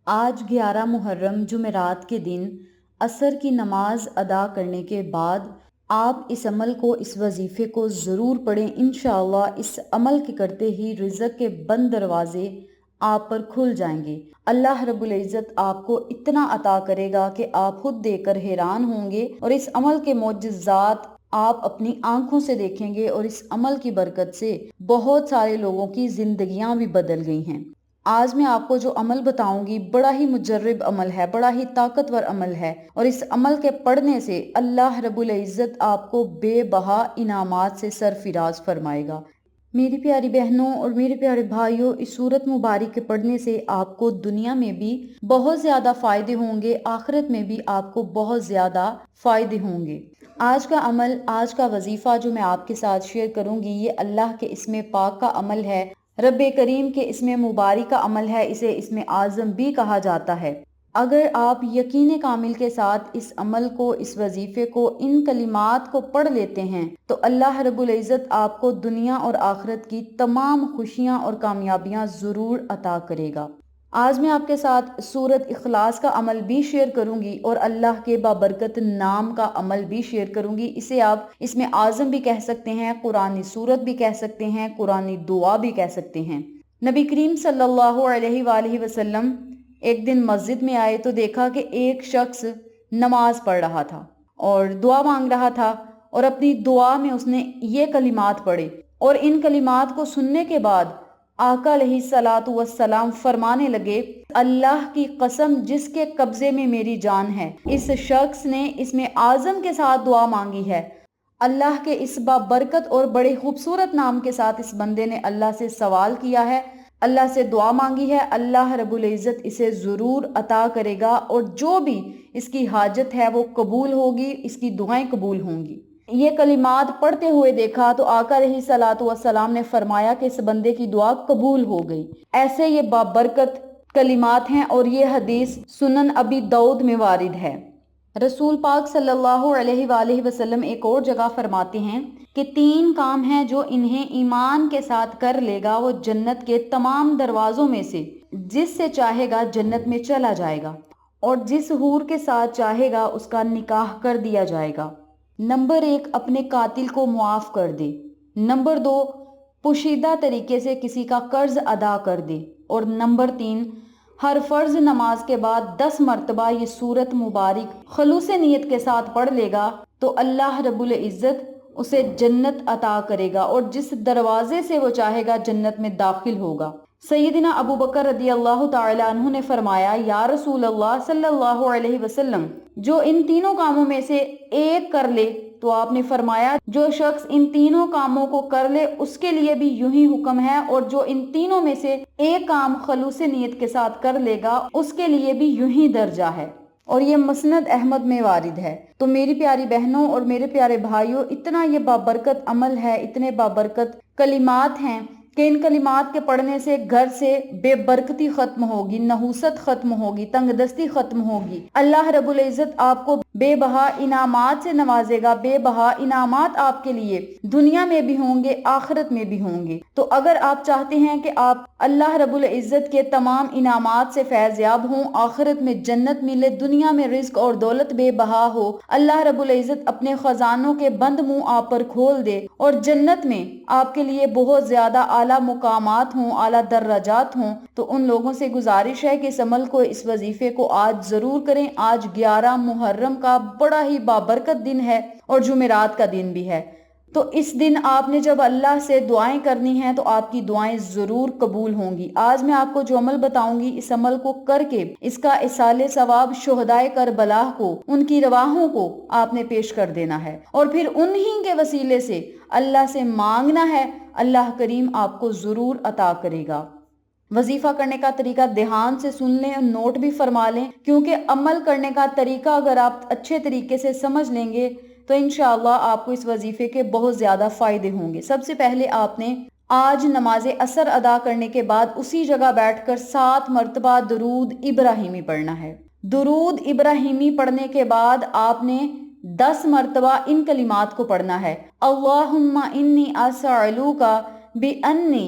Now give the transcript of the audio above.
آج 11 محرم جمعرات کے دن عصر کی نماز ادا کرنے کے بعد آپ اس عمل کو، اس وظیفے کو ضرور پڑھیں۔ انشاءاللہ اس عمل کے کرتے ہی رزق کے بند دروازے آپ پر کھل جائیں گے۔ اللہ رب العزت آپ کو اتنا عطا کرے گا کہ آپ خود دیکھ کر حیران ہوں گے، اور اس عمل کے معجزات آپ اپنی آنکھوں سے دیکھیں گے، اور اس عمل کی برکت سے بہت سارے لوگوں کی زندگیاں بھی بدل گئی ہیں۔ آج میں آپ کو جو عمل بتاؤں گی بڑا ہی مجرب عمل ہے، بڑا ہی طاقتور عمل ہے، اور اس عمل کے پڑھنے سے اللہ رب العزت آپ کو بے بہا انعامات سے سرفراز فرمائے گا۔ میری پیاری بہنوں اور میرے پیارے بھائیوں، اس سورت مبارک کے پڑھنے سے آپ کو دنیا میں بھی بہت زیادہ فائدے ہوں گے، آخرت میں بھی آپ کو بہت زیادہ فائدے ہوں گے۔ آج کا عمل، آج کا وظیفہ جو میں آپ کے ساتھ شیئر کروں گی، یہ اللہ کے اسم پاک کا عمل ہے، رب کریم کے اسم مبارک کا عمل ہے، اسے اسم اعظم بھی کہا جاتا ہے۔ اگر آپ یقین کامل کے ساتھ اس عمل کو، اس وظیفے کو، ان کلمات کو پڑھ لیتے ہیں تو اللہ رب العزت آپ کو دنیا اور آخرت کی تمام خوشیاں اور کامیابیاں ضرور عطا کرے گا۔ آج میں آپ کے ساتھ سورت اخلاص کا عمل بھی شیئر کروں گی، اور اللہ کے بابرکت نام کا عمل بھی شیئر کروں گی۔ اسے آپ اسم اعظم بھی کہہ سکتے ہیں، قرآنی سورت بھی کہہ سکتے ہیں، قرآنی دعا بھی کہہ سکتے ہیں۔ نبی کریم صلی اللہ علیہ وآلہ وسلم ایک دن مسجد میں آئے تو دیکھا کہ ایک شخص نماز پڑھ رہا تھا اور دعا مانگ رہا تھا، اور اپنی دعا میں اس نے یہ کلمات پڑھے، اور ان کلمات کو سننے کے بعد آقا علیہ الصلاۃ والسلام فرمانے لگے، اللہ کی قسم جس کے قبضے میں میری جان ہے، اس شخص نے اسم اعظم کے ساتھ دعا مانگی ہے۔ اللہ کے اس بابرکت اور بڑے خوبصورت نام کے ساتھ اس بندے نے اللہ سے سوال کیا ہے، اللہ سے دعا مانگی ہے، اللہ رب العزت اسے ضرور عطا کرے گا، اور جو بھی اس کی حاجت ہے وہ قبول ہوگی، اس کی دعائیں قبول ہوں گی۔ یہ کلمات پڑھتے ہوئے دیکھا تو آقا علیہ الصلاۃ والسلام نے فرمایا کہ اس بندے کی دعا قبول ہو گئی۔ ایسے یہ بابرکت کلمات ہیں، اور یہ حدیث سنن ابی داؤد میں وارد ہے۔ رسول پاک صلی اللہ علیہ وآلہ وسلم ایک اور جگہ فرماتے ہیں کہ 3 کام ہیں جو انہیں ایمان کے ساتھ کر لے گا وہ جنت کے تمام دروازوں میں سے جس سے چاہے گا جنت میں چلا جائے گا، اور جس حور کے ساتھ چاہے گا اس کا نکاح کر دیا جائے گا۔ نمبر 1، اپنے قاتل کو معاف کر دے۔ نمبر 2، پوشیدہ طریقے سے کسی کا قرض ادا کر دے۔ اور نمبر 3، ہر فرض نماز کے بعد 10 مرتبہ یہ سورت مبارک خلوص نیت کے ساتھ پڑھ لے گا تو اللہ رب العزت اسے جنت عطا کرے گا، اور جس دروازے سے وہ چاہے گا جنت میں داخل ہوگا۔ سیدنا ابو بکر رضی اللہ تعالی عنہ نے فرمایا، یا رسول اللہ صلی اللہ علیہ وسلم، جو ان تینوں کاموں میں سے ایک کر لے، تو آپ نے فرمایا جو شخص ان تینوں کاموں کو کر لے اس کے لیے بھی یوں ہی حکم ہے، اور جو ان تینوں میں سے ایک کام خلوص نیت کے ساتھ کر لے گا اس کے لیے بھی یوں ہی درجہ ہے، اور یہ مسند احمد میں وارد ہے۔ تو میری پیاری بہنوں اور میرے پیارے بھائیوں، اتنا یہ بابرکت عمل ہے، اتنے بابرکت کلمات ہیں کہ ان کلمات کے پڑھنے سے گھر سے بے برکتی ختم ہوگی، نحوست ختم ہوگی، تنگ دستی ختم ہوگی۔ اللہ رب العزت آپ کو بے بہا انعامات سے نوازے گا، بے بہا انعامات آپ کے لیے دنیا میں بھی ہوں گے، آخرت میں بھی ہوں گے۔ تو اگر آپ چاہتے ہیں کہ آپ اللہ رب العزت کے تمام انعامات سے فیض یاب ہوں، آخرت میں جنت ملے، دنیا میں رزق اور دولت بے بہا ہو، اللہ رب العزت اپنے خزانوں کے بند منہ آپ پر کھول دے، اور جنت میں آپ کے لیے بہت زیادہ اعلیٰ مقامات ہوں، اعلیٰ درجات ہوں، تو ان لوگوں سے گزارش ہے کہ اس عمل کو، اس وظیفے کو آج ضرور کریں۔ آج 11 محرم کا بڑا ہی بابرکت دن ہے، اور جمعرات کا دن بھی ہے۔ تو اس دن آپ نے جب اللہ سے دعائیں کرنی ہیں تو آپ کی دعائیں ضرور قبول ہوں گی۔ آج میں آپ کو جو عمل بتاؤں گی، اس عمل کو کر کے اس کا ایصال ثواب شہدائے کربلا کو، ان کی رواحوں کو آپ نے پیش کر دینا ہے، اور پھر انہی کے وسیلے سے اللہ سے مانگنا ہے، اللہ کریم آپ کو ضرور عطا کرے گا۔ وظیفہ کرنے کا طریقہ دھیان سے سن لیں، نوٹ بھی فرما لیں، کیونکہ عمل کرنے کا طریقہ اگر آپ اچھے طریقے سے سمجھ لیں گے تو انشاءاللہ آپ کو اس وظیفے کے بہت زیادہ فائدے ہوں گے۔ سب سے پہلے آپ نے آج نماز عصر ادا کرنے کے بعد اسی جگہ بیٹھ کر 7 مرتبہ درود ابراہیمی پڑھنا ہے۔ درود ابراہیمی پڑھنے کے بعد آپ نے 10 مرتبہ ان کلمات کو پڑھنا ہے، اللہم انی اسألوک بانی